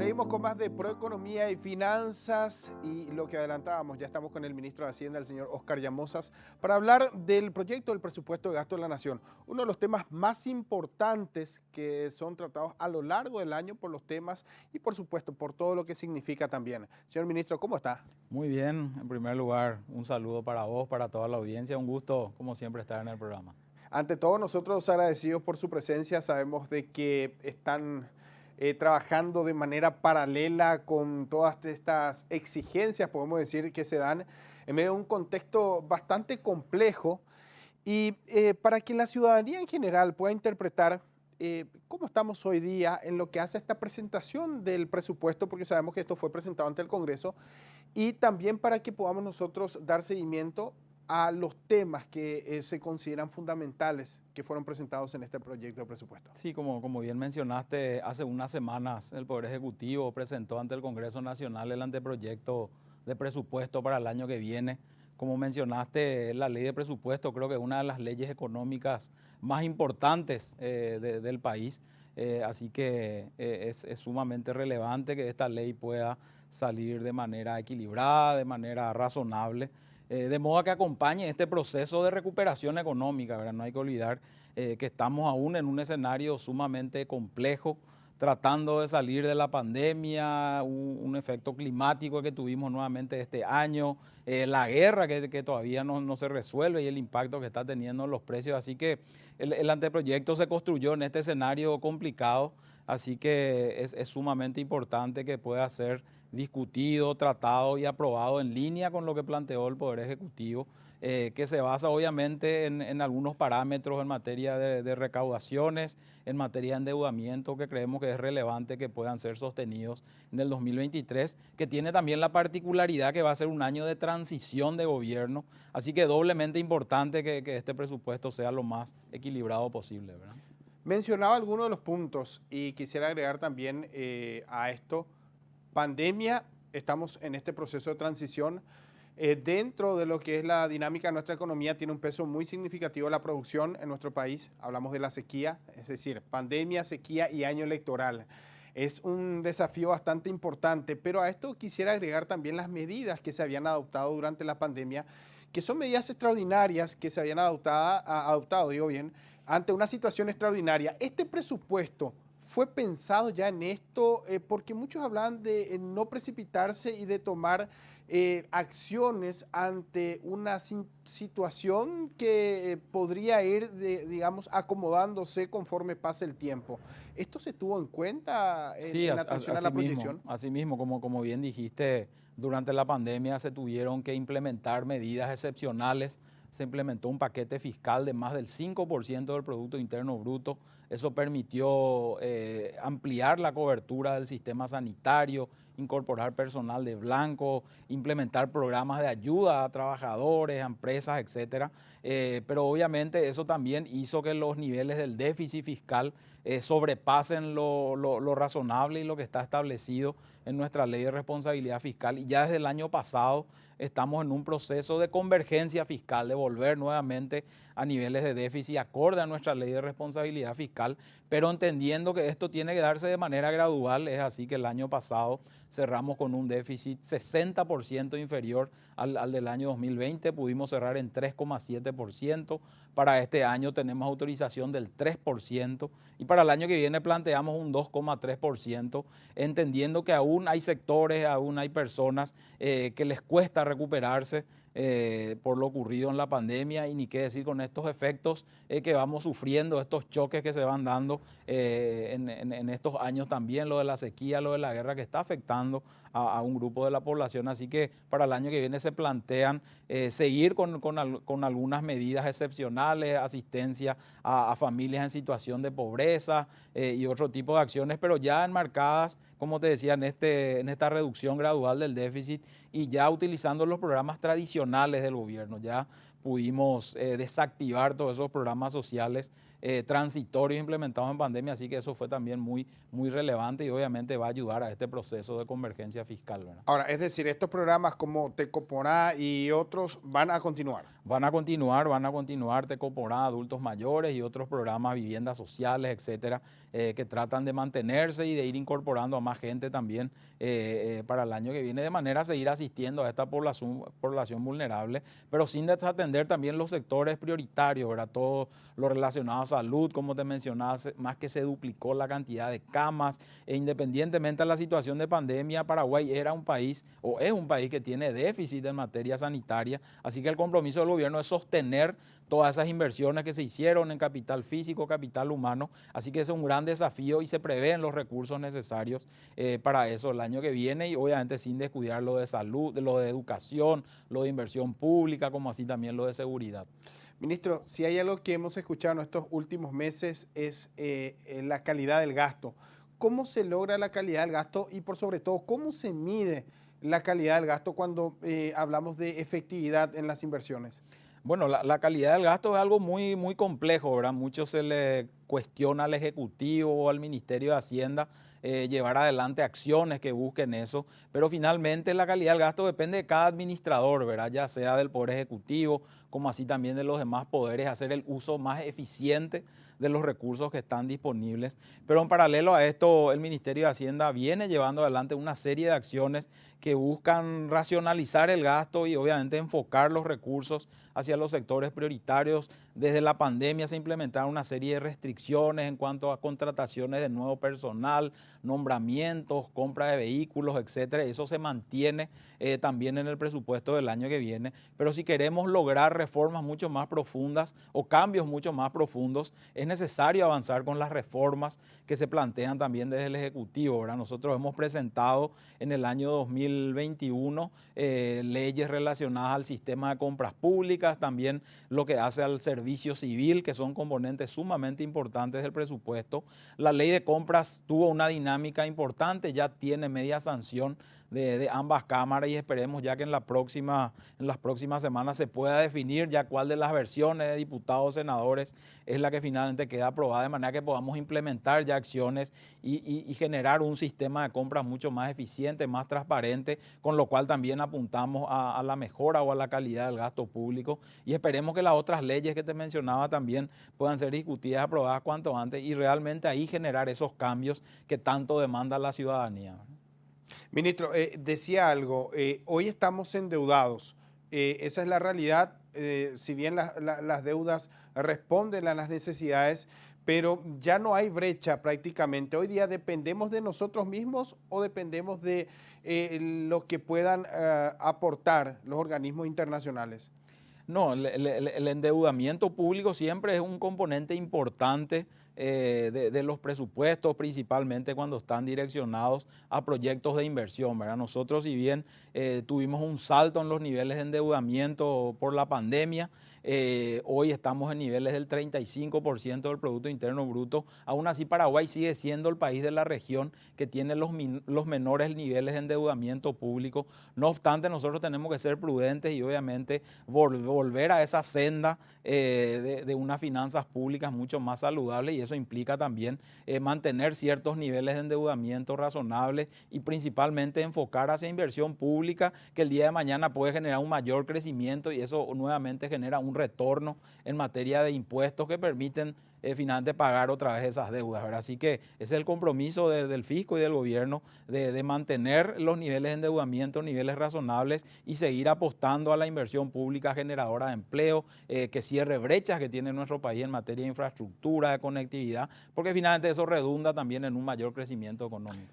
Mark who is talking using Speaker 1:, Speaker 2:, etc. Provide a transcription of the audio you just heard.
Speaker 1: Seguimos con más de Proeconomía y Finanzas y lo que adelantábamos, ya estamos con el ministro de Hacienda, el señor Óscar Llamosas, para hablar del proyecto del presupuesto de gasto de la Nación. Uno de los temas más importantes que son tratados a lo largo del año por los temas y por supuesto por todo lo que significa también. Señor ministro, ¿cómo está?
Speaker 2: Muy bien, en primer lugar, un saludo para vos, para toda la audiencia, un gusto, como siempre, estar en el programa.
Speaker 1: Ante todo, nosotros agradecidos por su presencia, sabemos de que están trabajando de manera paralela con todas estas exigencias, podemos decir, que se dan en medio de un contexto bastante complejo y para que la ciudadanía en general pueda interpretar cómo estamos hoy día en lo que hace esta presentación del presupuesto, porque sabemos que esto fue presentado ante el Congreso, y también para que podamos nosotros dar seguimiento a los temas que se consideran fundamentales que fueron presentados en este proyecto de presupuesto.
Speaker 2: Sí, como bien mencionaste, hace unas semanas el Poder Ejecutivo presentó ante el Congreso Nacional el anteproyecto de presupuesto para el año que viene. Como mencionaste, la ley de presupuesto creo que es una de las leyes económicas más importantes del país, así que es sumamente relevante que esta ley pueda salir de manera equilibrada, de manera razonable, de modo que acompañe este proceso de recuperación económica, ¿verdad? No hay que olvidar que estamos aún en un escenario sumamente complejo, tratando de salir de la pandemia, un efecto climático que tuvimos nuevamente este año, la guerra que todavía no se resuelve y el impacto que está teniendo en los precios. Así que el anteproyecto se construyó en este escenario complicado, así que es sumamente importante que pueda ser discutido, tratado y aprobado en línea con lo que planteó el Poder Ejecutivo, que se basa obviamente en algunos parámetros en materia de recaudaciones, en materia de endeudamiento, que creemos que es relevante que puedan ser sostenidos en el 2023, que tiene también la particularidad que va a ser un año de transición de gobierno, así que doblemente importante que este presupuesto sea lo más equilibrado posible, ¿verdad?
Speaker 1: Mencionaba algunos de los puntos y quisiera agregar también a esto, pandemia, estamos en este proceso de transición. Dentro de lo que es la dinámica de nuestra economía tiene un peso muy significativo la producción en nuestro país. Hablamos de la sequía, es decir, pandemia, sequía y año electoral. Es un desafío bastante importante, pero a esto quisiera agregar también las medidas que se habían adoptado durante la pandemia, que son medidas extraordinarias que se habían adoptado, digo bien, ante una situación extraordinaria. Este presupuesto fue pensado ya en esto, porque muchos hablan de no precipitarse y de tomar acciones ante una situación que podría ir, digamos, acomodándose conforme pase el tiempo. ¿Esto se tuvo en cuenta
Speaker 2: Sí,
Speaker 1: en atención a la proyección?
Speaker 2: así mismo, como bien dijiste, durante la pandemia se tuvieron que implementar medidas excepcionales. Se implementó un paquete fiscal de más del 5% del Producto Interno Bruto. Eso permitió ampliar la cobertura del sistema sanitario, incorporar personal de blanco, implementar programas de ayuda a trabajadores, a empresas, etcétera. Pero obviamente eso también hizo que los niveles del déficit fiscal sobrepasen lo razonable y lo que está establecido en nuestra ley de responsabilidad fiscal. Y ya desde el año pasado estamos en un proceso de convergencia fiscal, de volver nuevamente a niveles de déficit acorde a nuestra ley de responsabilidad fiscal, pero entendiendo que esto tiene que darse de manera gradual. Es así que el año pasado cerramos con un déficit 60% inferior al del año 2020, pudimos cerrar en 3,7%, para este año tenemos autorización del 3% y para el año que viene planteamos un 2,3%, entendiendo que aún hay sectores, aún hay personas que les cuesta recuperarse por lo ocurrido en la pandemia, y ni qué decir con estos efectos que vamos sufriendo, estos choques que se van dando en estos años también, lo de la sequía, lo de la guerra que está afectando a un grupo de la población. Así que para el año que viene se plantean seguir con algunas medidas excepcionales, asistencia a familias en situación de pobreza y otro tipo de acciones, pero ya enmarcadas, como te decía, en esta reducción gradual del déficit y ya utilizando los programas tradicionales del gobierno. Ya pudimos desactivar todos esos programas sociales transitorios implementados en pandemia, así que eso fue también muy relevante y obviamente va a ayudar a este proceso de convergencia fiscal, ¿verdad?
Speaker 1: Ahora, es decir, estos programas como Tecoporá y otros van a continuar.
Speaker 2: Van a continuar Tecoporá, adultos mayores y otros programas, viviendas sociales, etcétera, que tratan de mantenerse y de ir incorporando a más gente también para el año que viene, de manera a seguir asistiendo a esta población vulnerable, pero sin desatender también los sectores prioritarios, ¿verdad? Todo lo relacionado a salud, como te mencionaba, más que se duplicó la cantidad de camas, e independientemente de la situación de pandemia, Paraguay era un país, o es un país que tiene déficit en materia sanitaria, así que el compromiso del gobierno es sostener todas esas inversiones que se hicieron en capital físico, capital humano, así que ese es un gran desafío y se prevén los recursos necesarios para eso el año que viene y obviamente sin descuidar lo de salud, lo de educación, lo de inversión pública, como así también lo de seguridad.
Speaker 1: Ministro, si hay algo que hemos escuchado en estos últimos meses es la calidad del gasto. ¿Cómo se logra la calidad del gasto y por sobre todo cómo se mide la calidad del gasto cuando hablamos de efectividad en las inversiones?
Speaker 2: Bueno, la calidad del gasto es algo muy complejo, ¿verdad? Mucho se le cuestiona al Ejecutivo o al Ministerio de Hacienda llevar adelante acciones que busquen eso, pero finalmente la calidad del gasto depende de cada administrador, ¿verdad? Ya sea del Poder Ejecutivo, como así también de los demás poderes, hacer el uso más eficiente de los recursos que están disponibles. Pero en paralelo a esto, el Ministerio de Hacienda viene llevando adelante una serie de acciones que buscan racionalizar el gasto y obviamente enfocar los recursos hacia los sectores prioritarios. Desde la pandemia se implementaron una serie de restricciones en cuanto a contrataciones de nuevo personal, nombramientos, compra de vehículos, etcétera. Eso se mantiene también en el presupuesto del año que viene. Pero si queremos lograr reformas mucho más profundas o cambios mucho más profundos, es necesario avanzar con las reformas que se plantean también desde el Ejecutivo, ¿verdad? Nosotros hemos presentado en el año 2021 leyes relacionadas al sistema de compras públicas, también lo que hace al servicio civil, que son componentes sumamente importantes del presupuesto. La ley de compras tuvo una dinámica importante, ya tiene media sanción de ambas cámaras y esperemos ya que en las próximas semanas se pueda definir ya cuál de las versiones de diputados o senadores es la que finalmente queda aprobada, de manera que podamos implementar ya acciones y generar un sistema de compras mucho más eficiente, más transparente, con lo cual también apuntamos a la mejora o a la calidad del gasto público y esperemos que las otras leyes que te mencionaba también puedan ser discutidas y aprobadas cuanto antes y realmente ahí generar esos cambios que tanto demanda la ciudadanía.
Speaker 1: Ministro, decía algo, hoy estamos endeudados, esa es la realidad, si bien las deudas responden a las necesidades, pero ya no hay brecha prácticamente. Hoy día dependemos de nosotros mismos o dependemos de lo que puedan aportar los organismos internacionales.
Speaker 2: No, el endeudamiento público siempre es un componente importante de los presupuestos, principalmente cuando están direccionados a proyectos de inversión, ¿verdad? Nosotros, si bien tuvimos un salto en los niveles de endeudamiento por la pandemia, hoy estamos en niveles del 35% del Producto Interno Bruto. Aún así, Paraguay sigue siendo el país de la región que tiene los menores niveles de endeudamiento público. No obstante, nosotros tenemos que ser prudentes y obviamente volver a esa senda de unas finanzas públicas mucho más saludables y eso implica también mantener ciertos niveles de endeudamiento razonables y principalmente enfocar hacia inversión pública que el día de mañana puede generar un mayor crecimiento y eso nuevamente genera un retorno en materia de impuestos que permiten finalmente pagar otra vez esas deudas, ¿verdad? Así que ese es el compromiso del fisco y del gobierno de mantener los niveles de endeudamiento, niveles razonables y seguir apostando a la inversión pública generadora de empleo, que cierre brechas que tiene nuestro país en materia de infraestructura, de conectividad, porque finalmente eso redunda también en un mayor crecimiento económico.